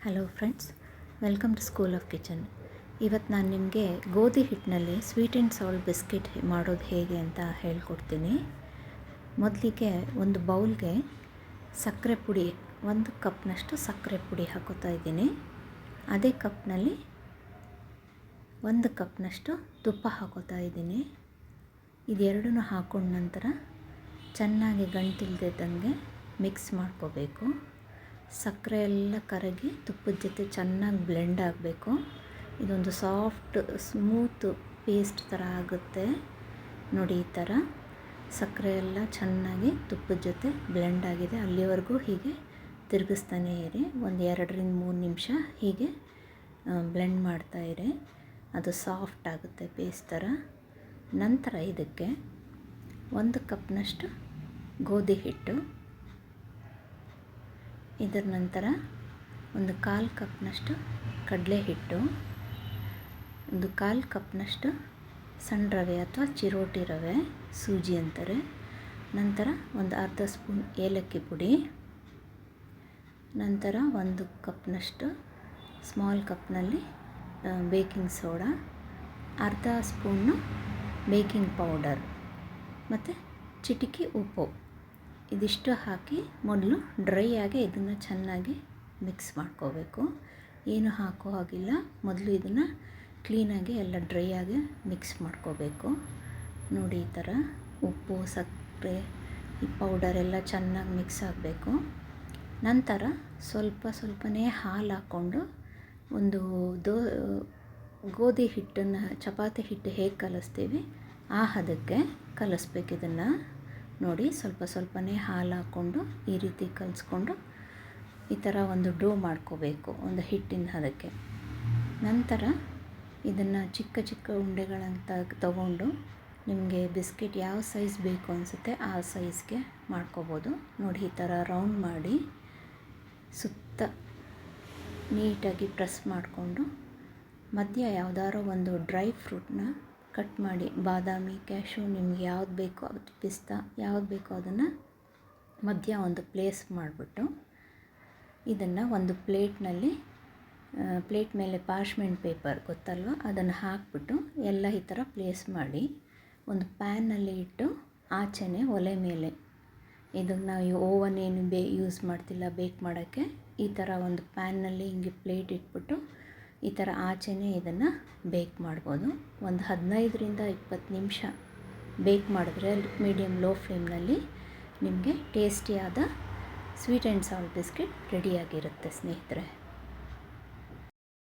Hello friends, welcome to school of kitchen. ಇವತ್ತು ನಾನು ನಿಮಗೆ ಗೋಧಿ ಹಿಟ್ಟಿನಲ್ಲಿ ಸ್ವೀಟ್ ಆ್ಯಂಡ್ ಸಾಲ್ಟ್ ಬಿಸ್ಕೆಟ್ ಮಾಡೋದು ಹೇಗೆ ಅಂತ ಹೇಳ್ಕೊಡ್ತೀನಿ. ಮೊದಲಿಗೆ ಒಂದು ಬೌಲ್ಗೆ ಸಕ್ಕರೆ ಪುಡಿ, 1 ಕಪ್ನಷ್ಟು ಸಕ್ಕರೆ ಪುಡಿ ಹಾಕೋತಾ ಇದ್ದೀನಿ. ಅದೇ ಕಪ್ನಲ್ಲಿ 1 ಕಪ್ನಷ್ಟು ತುಪ್ಪ ಹಾಕೋತಾ ಇದ್ದೀನಿ. ಇದೆರಡನ್ನೂ ಹಾಕೊಂಡ ನಂತರ ಚೆನ್ನಾಗಿ ಗಂಟಿಲ್ದಿದ್ದಂಗೆ ಮಿಕ್ಸ್ ಮಾಡ್ಕೋಬೇಕು. ಸಕ್ಕರೆ ಎಲ್ಲ ಕರಗಿ ತುಪ್ಪದ ಜೊತೆ ಚೆನ್ನಾಗಿ ಬ್ಲೆಂಡ್ ಆಗಬೇಕು. ಇದೊಂದು ಸಾಫ್ಟ್ ಸ್ಮೂತ್ ಪೇಸ್ಟ್ ಥರ ಆಗುತ್ತೆ ನೋಡಿ. ಈ ಥರ ಸಕ್ಕರೆ ಎಲ್ಲ ಚೆನ್ನಾಗಿ ತುಪ್ಪದ ಜೊತೆ ಬ್ಲೆಂಡ್ ಆಗಿದೆ ಅಲ್ಲಿವರೆಗೂ ಹೀಗೆ ತಿರುಗಿಸ್ತಾನೇ ಇರಿ. ಒಂದು 2-3 ನಿಮಿಷ ಹೀಗೆ ಬ್ಲೆಂಡ್ ಮಾಡ್ತಾಯಿರಿ. ಅದು ಸಾಫ್ಟ್ ಆಗುತ್ತೆ ಪೇಸ್ಟ್ ಥರ. ನಂತರ ಇದಕ್ಕೆ 1 ಕಪ್ನಷ್ಟು ಗೋಧಿ ಹಿಟ್ಟು, ಇದರ ನಂತರ ಒಂದು 1/4 ಕಪ್ನಷ್ಟು ಕಡಲೆ ಹಿಟ್ಟು, ಒಂದು 1/4 ಕಪ್ನಷ್ಟು ಸಣ್ಣ ರವೆ ಅಥವಾ ಚಿರೋಟಿ ರವೆ, ಸೂಜಿ ಅಂತಾರೆ. ನಂತರ ಒಂದು ಅರ್ಧ ಸ್ಪೂನ್ ಏಲಕ್ಕಿ ಪುಡಿ, ನಂತರ 1 ಕಪ್ನಷ್ಟು ಸ್ಮಾಲ್ ಕಪ್ನಲ್ಲಿ ಬೇಕಿಂಗ್ ಸೋಡಾ, ಅರ್ಧ ಸ್ಪೂನು ಬೇಕಿಂಗ್ ಪೌಡರ್ ಮತ್ತು ಚಿಟಿಕೆ ಉಪ್ಪು. ಇದಿಷ್ಟು ಹಾಕಿ ಮೊದಲು ಡ್ರೈ ಆಗಿ ಇದನ್ನು ಚೆನ್ನಾಗಿ ಮಿಕ್ಸ್ ಮಾಡ್ಕೋಬೇಕು. ಏನು ಹಾಕೋ ಹಾಗಿಲ್ಲ, ಮೊದಲು ಇದನ್ನು ಕ್ಲೀನಾಗಿ ಎಲ್ಲ ಡ್ರೈ ಆಗಿ ಮಿಕ್ಸ್ ಮಾಡ್ಕೋಬೇಕು ನೋಡಿ. ಈ ಥರ ಉಪ್ಪು, ಸಕ್ಕರೆ, ಈ ಪೌಡರ್ ಎಲ್ಲ ಚೆನ್ನಾಗಿ ಮಿಕ್ಸ್ ಆಗಬೇಕು. ನಂತರ ಸ್ವಲ್ಪನೇ ಹಾಲು ಹಾಕ್ಕೊಂಡು ಒಂದು ಗೋಧಿ ಹಿಟ್ಟನ್ನು, ಚಪಾತಿ ಹಿಟ್ಟು ಹೇಗೆ ಕಲಿಸ್ತೀವಿ ಆ ಹದಕ್ಕೆ ಕಲಿಸ್ಬೇಕು. ಇದನ್ನು ನೋಡಿ, ಸ್ವಲ್ಪನೇ ಹಾಲು ಹಾಕ್ಕೊಂಡು ಈ ರೀತಿ ಕಲಿಸ್ಕೊಂಡು ಈ ಥರ ಒಂದು ಡೋ ಮಾಡ್ಕೋಬೇಕು, ಒಂದು ಹಿಟ್ಟಿನ ಹದಕ್ಕೆ. ನಂತರ ಇದನ್ನು ಚಿಕ್ಕ ಉಂಡೆಗಳಂತ ತಗೊಂಡು ನಿಮಗೆ ಬಿಸ್ಕೆಟ್ ಯಾವ ಸೈಜ್ ಬೇಕು ಅನಿಸುತ್ತೆ ಆ ಸೈಜ್ಗೆ ಮಾಡ್ಕೋಬೋದು ನೋಡಿ. ಈ ಥರ ರೌಂಡ್ ಮಾಡಿ ಸುತ್ತ ನೀಟಾಗಿ ಪ್ರೆಸ್ ಮಾಡಿಕೊಂಡು ಮಧ್ಯ ಯಾವುದಾದ್ರೂ ಒಂದು ಡ್ರೈ ಫ್ರೂಟ್ನ ಕಟ್ ಮಾಡಿ, ಬಾದಾಮಿ, ಕ್ಯಾಶು, ನಿಮ್ಗೆ ಯಾವ್ದು ಬೇಕೋ ಅದು, ಪಿಸ್ತಾ ಯಾವ್ದು ಬೇಕೋ ಅದನ್ನು ಮಧ್ಯ ಒಂದು ಪ್ಲೇಸ್ ಮಾಡಿಬಿಟ್ಟು ಇದನ್ನು ಒಂದು ಪ್ಲೇಟ್ನಲ್ಲಿ, ಪ್ಲೇಟ್ ಮೇಲೆ ಪಾರ್ಚ್ಮೆಂಟ್ ಪೇಪರ್ ಗೊತ್ತಲ್ವ, ಅದನ್ನು ಹಾಕಿಬಿಟ್ಟು ಎಲ್ಲ ಈ ಥರ ಪ್ಲೇಸ್ ಮಾಡಿ ಒಂದು ಪ್ಯಾನಲ್ಲಿ ಇಟ್ಟು ಆಚೆನೆ ಒಲೆ ಮೇಲೆ, ಇದನ್ನು ನಾವು ಓವನ್ ಏನು ಯೂಸ್ ಮಾಡ್ತಿಲ್ಲ ಬೇಕ್ ಮಾಡೋಕ್ಕೆ, ಈ ಥರ ಒಂದು ಪ್ಯಾನ್ನಲ್ಲಿ ಹಿಂಗೆ ಪ್ಲೇಟ್ ಇಟ್ಬಿಟ್ಟು ಈ ಥರ ಆಚೆನೇ ಇದನ್ನು ಬೇಕ್ ಮಾಡ್ಬೋದು. ಒಂದು 15-20 ನಿಮಿಷ ಬೇಕ್ ಮಾಡಿದ್ರೆ ಮೀಡಿಯಮ್ ಲೋ ಫ್ಲೇಮ್ನಲ್ಲಿ ನಿಮಗೆ ಟೇಸ್ಟಿಯಾದ ಸ್ವೀಟ್ ಆ್ಯಂಡ್ ಸಾಲ್ಟ್ ಬಿಸ್ಕೆಟ್ ರೆಡಿಯಾಗಿರುತ್ತೆ ಸ್ನೇಹಿತರೆ.